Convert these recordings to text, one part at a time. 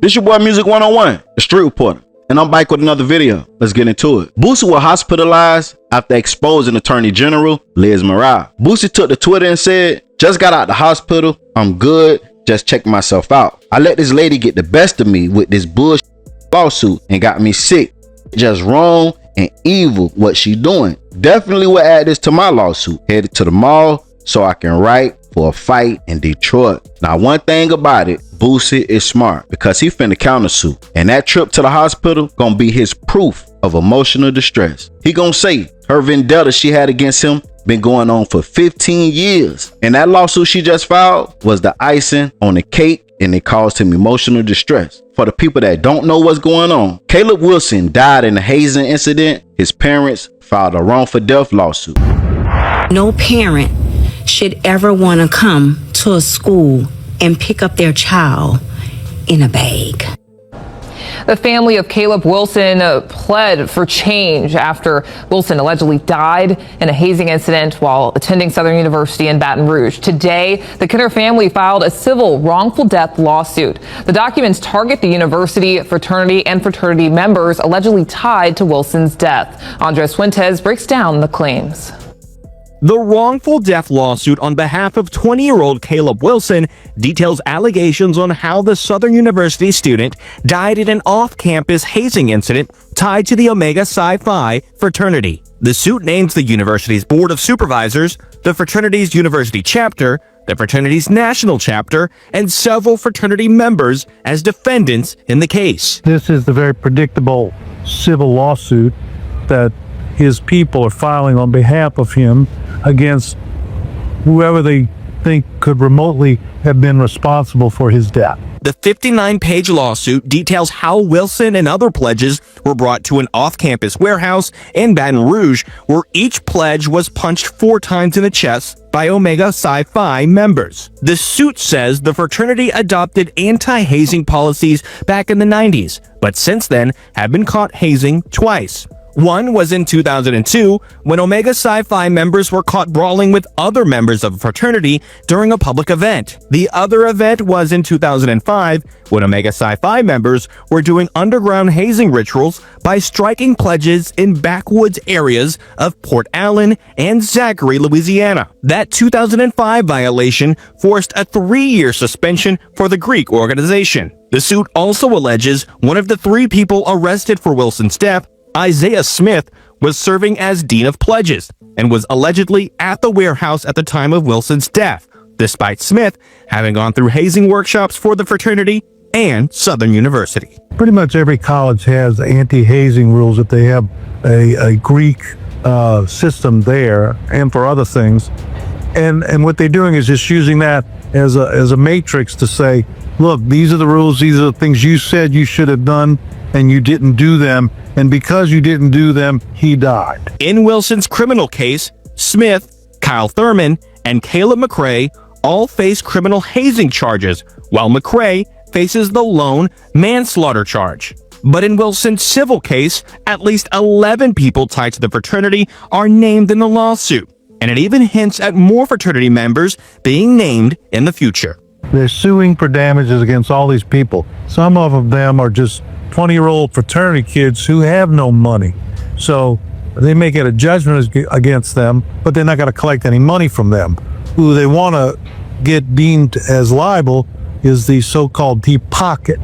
This your boy Music 101, the Street Reporter, and I'm back with another video. Let's get into it. Boosie was hospitalized after exposing Attorney General Liz Murriah. Boosie took to Twitter and said, "Just got out the hospital. I'm good. Just checked myself out. I let this lady get the best of me with this bullshit lawsuit and got me sick. Just wrong and evil what she doing. Definitely will add this to my lawsuit. Headed to the mall so I can write for a fight in Detroit." Now, one thing about it, Boosie is smart because he finna countersue. And that trip to the hospital gonna be his proof of emotional distress. He gonna say her vendetta she had against him been going on for 15 years. And that lawsuit she just filed was the icing on the cake, and it caused him emotional distress. For the people that don't know what's going on, Caleb Wilson died in a hazing incident. His parents filed a wrongful death lawsuit. No parent should ever want to come to a school and pick up their child in a bag. The family of Caleb Wilson pled for change after Wilson allegedly died in a hazing incident while attending Southern University in Baton Rouge. Today, the Kidder family filed a civil wrongful death lawsuit. The documents target the university, fraternity, and fraternity members allegedly tied to Wilson's death. Andres Fuentes breaks down the claims. The wrongful death lawsuit on behalf of 20-year-old Caleb Wilson details allegations on how the Southern University student died in an off-campus hazing incident tied to the Omega Psi Phi fraternity. The suit names the university's Board of Supervisors, the fraternity's university chapter, the fraternity's national chapter, and several fraternity members as defendants in the case. This is the very predictable civil lawsuit that his people are filing on behalf of him against whoever they think could remotely have been responsible for his death. The 59-page lawsuit details how Wilson and other pledges were brought to an off-campus warehouse in Baton Rouge, where each pledge was punched 4 times in the chest by Omega Psi Phi members. The suit says the fraternity adopted anti-hazing policies back in the 90s, but since then have been caught hazing twice. One was in 2002, when Omega Psi Phi members were caught brawling with other members of a fraternity during a public event. The other event was in 2005, when Omega Psi Phi members were doing underground hazing rituals by striking pledges in backwoods areas of Port Allen and Zachary, Louisiana. That 2005 violation forced a 3-year suspension for the Greek organization. The suit also alleges one of the 3 people arrested for Wilson's death, Isaiah Smith, was serving as Dean of Pledges and was allegedly at the warehouse at the time of Wilson's death, despite Smith having gone through hazing workshops for the fraternity and Southern University. Pretty much every college has anti-hazing rules if they have a Greek system there and for other things. And what they're doing is just using that as a matrix to say, look, these are the rules, these are the things you said you should have done, and you didn't do them, and because you didn't do them, he died. In Wilson's criminal case, Smith, Kyle Thurman, and Caleb McRae all face criminal hazing charges, while McRae faces the lone manslaughter charge. But in Wilson's civil case, at least 11 people tied to the fraternity are named in the lawsuit, and it even hints at more fraternity members being named in the future. They're suing for damages against all these people. Some of them are just 20-year-old fraternity kids who have no money. So they may get a judgment against them, but they're not going to collect any money from them. Who they want to get deemed as liable is the so-called deep pocket.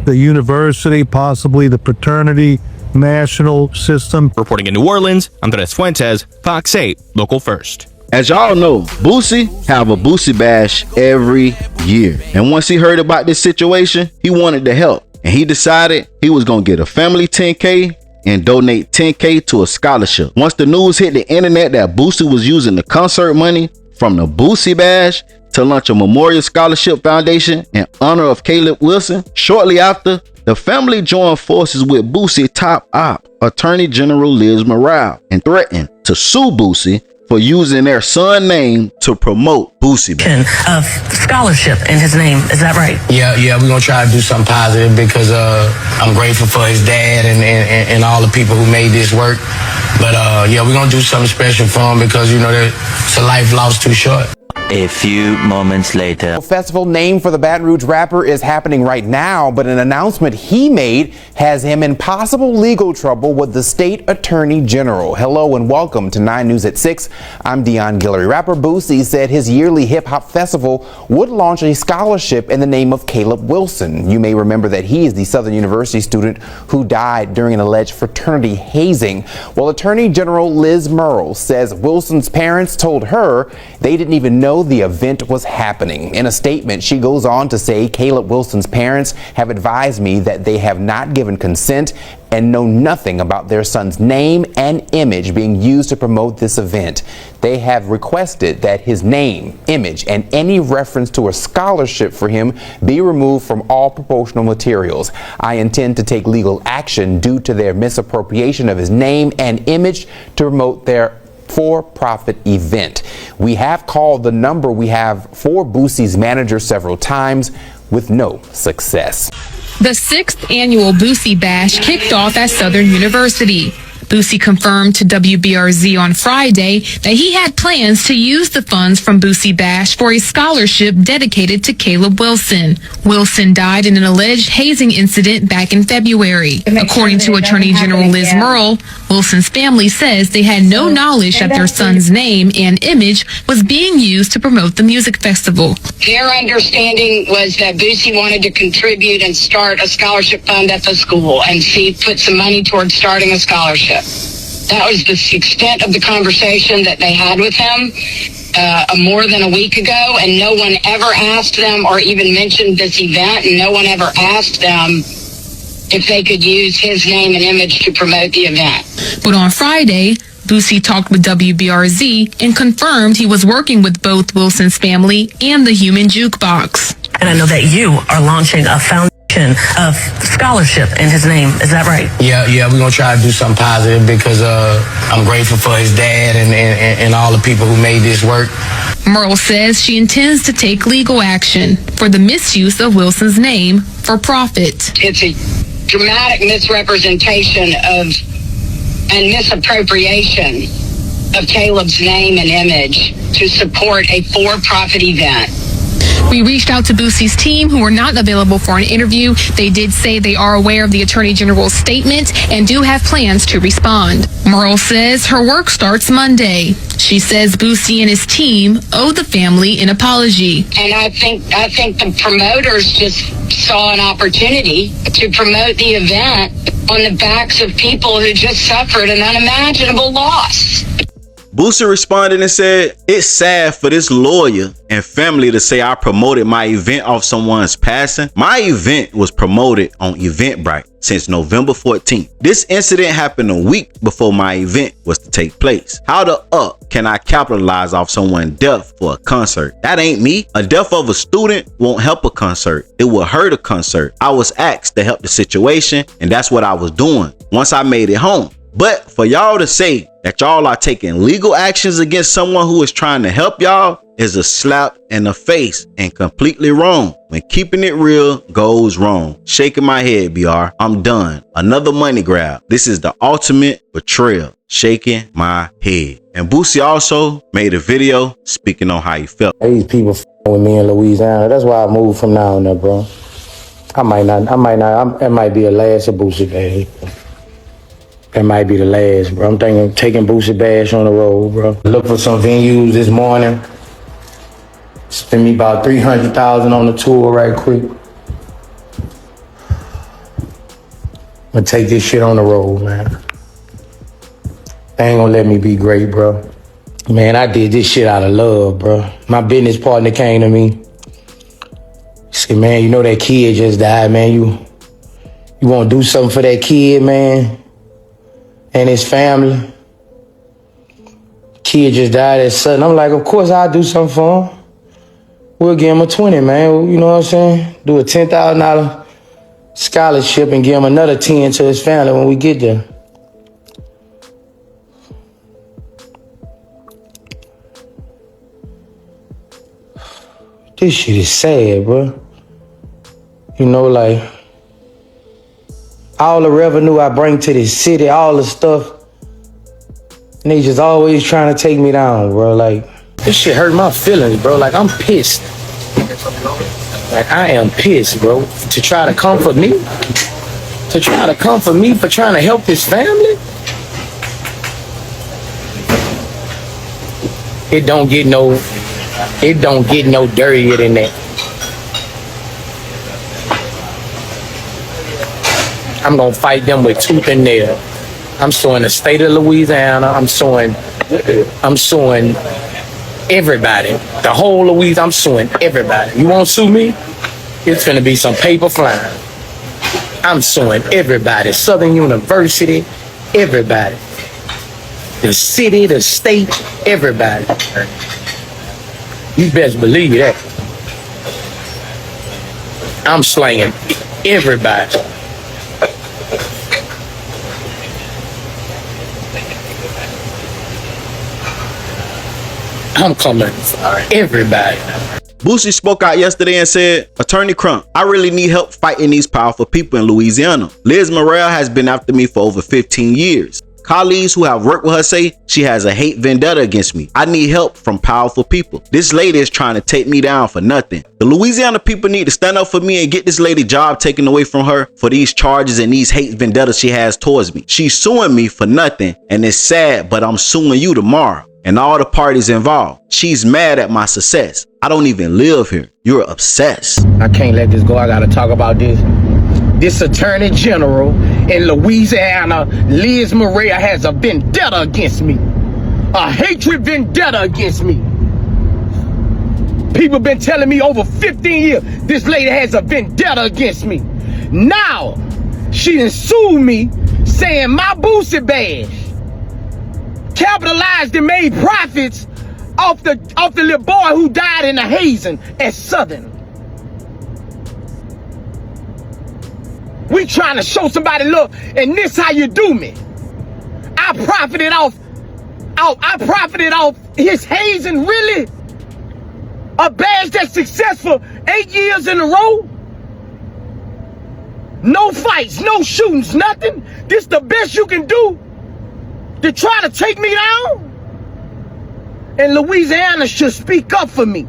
The university, possibly the fraternity, national system. Reporting in New Orleans, Andres Fuentes, Fox 8, Local First. As y'all know, Boosie have a Boosie bash every year. And once he heard about this situation, he wanted to help. And he decided he was going to get a family 10K and donate 10K to a scholarship. Once the news hit the internet that Boosie was using the concert money from the Boosie bash to launch a memorial scholarship foundation in honor of Caleb Wilson, shortly after, the family joined forces with Boosie top op, Attorney General Liz Murriah, and threatened to sue Boosie for using their son name to promote Boosie. Of scholarship in his name, is that right? Yeah, we're gonna try to do something positive because I'm grateful for his dad and all the people who made this work. But yeah, we're gonna do something special for him because, you know, it's a life lost too short. A few moments later. Festival named for the Baton Rouge rapper is happening right now, but an announcement he made has him in possible legal trouble with the state attorney general. Hello and welcome to 9 News at 6. I'm Dion Guillory. Rapper Boosie said his yearly hip hop festival would launch a scholarship in the name of Caleb Wilson. You may remember that he is the Southern University student who died during an alleged fraternity hazing. Well, Attorney General Liz Murrill says Wilson's parents told her they didn't even know the event was happening. In a statement, she goes on to say, Caleb Wilson's parents have advised me that they have not given consent and know nothing about their son's name and image being used to promote this event. They have requested that his name, image, and any reference to a scholarship for him be removed from all promotional materials. I intend to take legal action due to their misappropriation of his name and image to promote their for-profit event. We have called the number we have for Boosie's manager several times with no success. The 6th annual Boosie Bash kicked off at Southern University. Boosie confirmed to WBRZ on Friday that he had plans to use the funds from Boosie Bash for a scholarship dedicated to Caleb Wilson. Wilson died in an alleged hazing incident back in February. According to Attorney General Liz Murrill, Wilson's family says they had no knowledge that their son's name and image was being used to promote the music festival. Their understanding was that Boosie wanted to contribute and start a scholarship fund at the school and put some money towards starting a scholarship. That was the extent of the conversation that they had with him more than a week ago, and no one ever asked them or even mentioned this event, and no one ever asked them if they could use his name and image to promote the event. But on Friday, Boosie talked with WBRZ and confirmed he was working with both Wilson's family and the Human Jukebox. And I know that you are launching a foundation of scholarship in his name. Is that right? Yeah, we're going to try to do something positive because I'm grateful for his dad and all the people who made this work. Murrill says she intends to take legal action for the misuse of Wilson's name for profit. It's a dramatic misrepresentation and misappropriation of Caleb's name and image to support a for-profit event. We reached out to Boosie's team, who were not available for an interview. They did say they are aware of the Attorney General's statement and do have plans to respond. Murrill says her work starts Monday. She says Boosie and his team owe the family an apology. And I think the promoters just saw an opportunity to promote the event on the backs of people who just suffered an unimaginable loss. Boosie responded and said, it's sad for this lawyer and family to say I promoted my event off someone's passing. My event was promoted on Eventbrite since November 14th. This incident happened a week before my event was to take place. How the up can I capitalize off someone's death for a concert? That ain't me. A death of a student won't help a concert. It will hurt a concert. I was asked to help the situation, and that's what I was doing once I made it home. But for y'all to say that y'all are taking legal actions against someone who is trying to help y'all is a slap in the face and completely wrong. When keeping it real goes wrong. Shaking my head, BR. I'm done. Another money grab. This is the ultimate betrayal. Shaking my head. And Boosie also made a video speaking on how he felt. These people with me in Louisiana. That's why I moved from now on there, bro. It might be the last of Boosie Bash. That might be the last, bro. I'm thinking of taking Boosie Bash on the road, bro. Look for some venues this morning. Spend me about $300,000 on the tour right quick. I'm gonna take this shit on the road, man. They ain't gonna let me be great, bro. Man, I did this shit out of love, bro. My business partner came to me. He said, man, you know that kid just died, man. You wanna do something for that kid, man? And his family. Kid just died at sudden. I'm like, of course I'll do something for him. We'll give him a 20, man. You know what I'm saying? Do a $10,000 scholarship and give him another 10 to his family when we get there. This shit is sad, bro. You know, like, all the revenue I bring to this city, all the stuff, and they just always trying to take me down, bro. Like, This shit hurt my feelings, bro. Like, I'm pissed. Like, I am pissed, bro. To try to comfort me? To try to comfort me for trying to help this family? It don't get no dirtier than that. I'm gonna fight them with tooth and nail. I'm suing the state of Louisiana. I'm suing everybody. The whole Louisiana, I'm suing everybody. You won't sue me? It's gonna be some paper flying. I'm suing everybody. Southern University, everybody. The city, the state, everybody. You best believe that. I'm slanging everybody. I'm coming for everybody. Boosie spoke out yesterday and said, Attorney Crump, I really need help fighting these powerful people in Louisiana. Liz Morrell has been after me for over 15 years. Colleagues who have worked with her say she has a hate vendetta against me. I need help from powerful people. This lady is trying to take me down for nothing. The Louisiana people need to stand up for me and get this lady job taken away from her for these charges and these hate vendettas she has towards me. She's suing me for nothing, and it's sad, but I'm suing you tomorrow and all the parties involved. She's mad at my success. I don't even live here. You're obsessed. I can't let this go. I gotta talk about this. This Attorney General in Louisiana, Liz Morrell, has a vendetta against me. A hatred vendetta against me. People been telling me over 15 years, this lady has a vendetta against me. Now, she done sued me saying my Boosie badge capitalized and made profits off the little boy who died in the hazing at Southern. We trying to show somebody, look, and this how you do me. I profited off his hazing, really? A badge that's successful 8 years in a row? No fights, no shootings, nothing? This the best you can do to try to take me down? And Louisiana should speak up for me.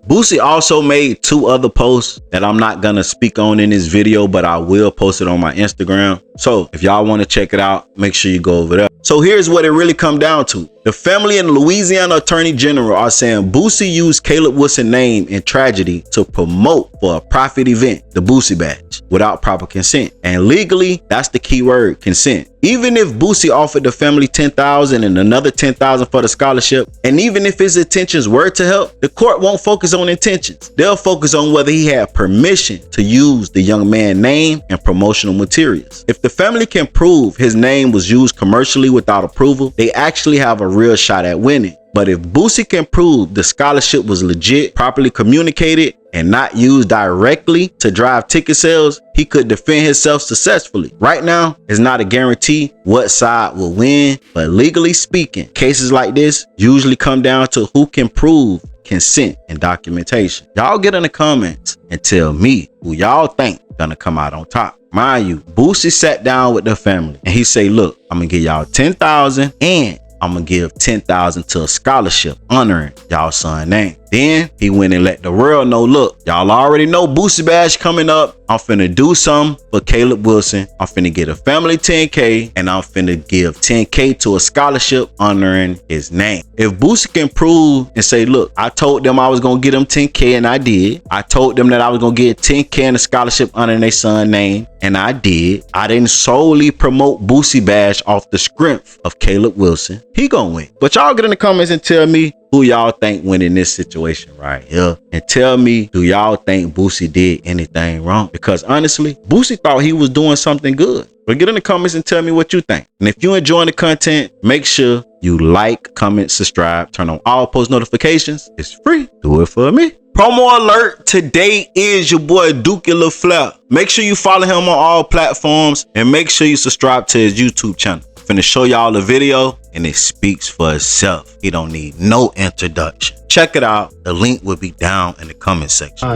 Boosie also made 2 other posts that I'm not gonna speak on in this video, but I will post it on my Instagram. So if y'all want to check it out, make sure you go over there. So here's what it really come down to. The family and Louisiana Attorney General are saying Boosie used Caleb Wilson's name in tragedy to promote for a profit event, the Boosie badge, without proper consent. And legally, that's the key word, consent. Even if Boosie offered the family $10,000 and another $10,000 for the scholarship, and even if his intentions were to help, the court won't focus on intentions. They'll focus on whether he had permission to use the young man's name and promotional materials. If the family can prove his name was used commercially without approval, they actually have a real shot at winning. But if Boosie can prove the scholarship was legit, properly communicated, and not used directly to drive ticket sales, he could defend himself successfully. Right now, it's not a guarantee what side will win, but legally speaking, cases like this usually come down to who can prove consent and documentation. Y'all get in the comments and tell me who y'all think gonna come out on top. Mind you, Boosie sat down with the family and he say, look, I'm gonna give y'all $10,000 and I'm gonna give $10,000 to a scholarship honoring y'all son name. Then he went and let the world know, look, y'all already know Boosie badge coming up. I'm finna do something for Caleb Wilson. I'm finna get a family $10K and I'm finna give $10K to a scholarship honoring his name. If Boosie can prove and say, look, I told them I was gonna get them $10K and I did. I told them that I was gonna get $10K and a scholarship honoring their son name and I did. I didn't solely promote Boosie badge off the script of Caleb Wilson. He gonna win. But y'all get in the comments and tell me who y'all think win in this situation right here. And tell me, do y'all think Boosie did anything wrong? Because honestly, Boosie thought he was doing something good. But get in the comments and tell me what you think. And if you're enjoying the content, make sure you like, comment, subscribe, turn on all post notifications. It's free. Do it for me. Promo alert, today is your boy Dookie LaFleur. Make sure you follow him on all platforms and make sure you subscribe to his YouTube channel. Finna show y'all the video and it speaks for itself. He don't need no introduction. Check it out. The link will be down in the comment section.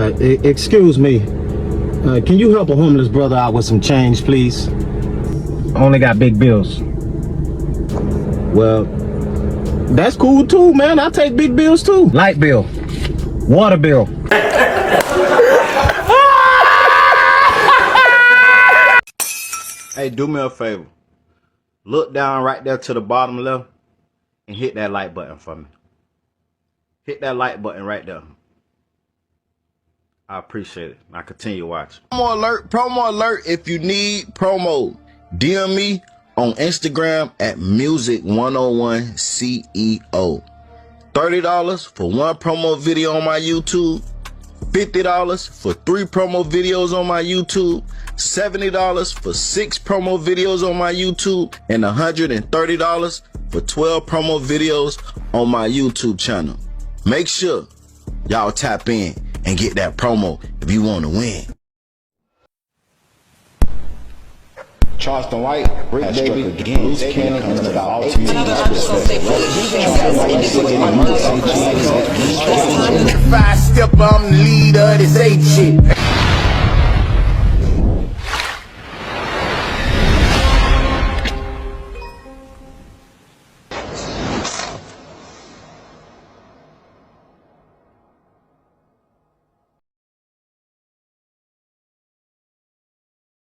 Excuse me. Can you help a homeless brother out with some change, please? I only got big bills. Well, That's cool too, man. I take big bills too. Light bill, water bill. Hey, do me a favor. Look down right there to the bottom left and hit that like button for me. Hit that like button right there. I appreciate it. Now continue watching. Promo alert if you need promo. DM me on Instagram at music101CEO. $30 for one promo video on my YouTube. $50 for 3 promo videos on my YouTube. $70 for 6 promo videos on my YouTube. And $130 for 12 promo videos on my YouTube channel. Make sure y'all tap in and get that promo if you want to win. Charleston White, Brick Baby, Bruce Cannon, and the ultimate If I step, I'm the leader of this 8 shit.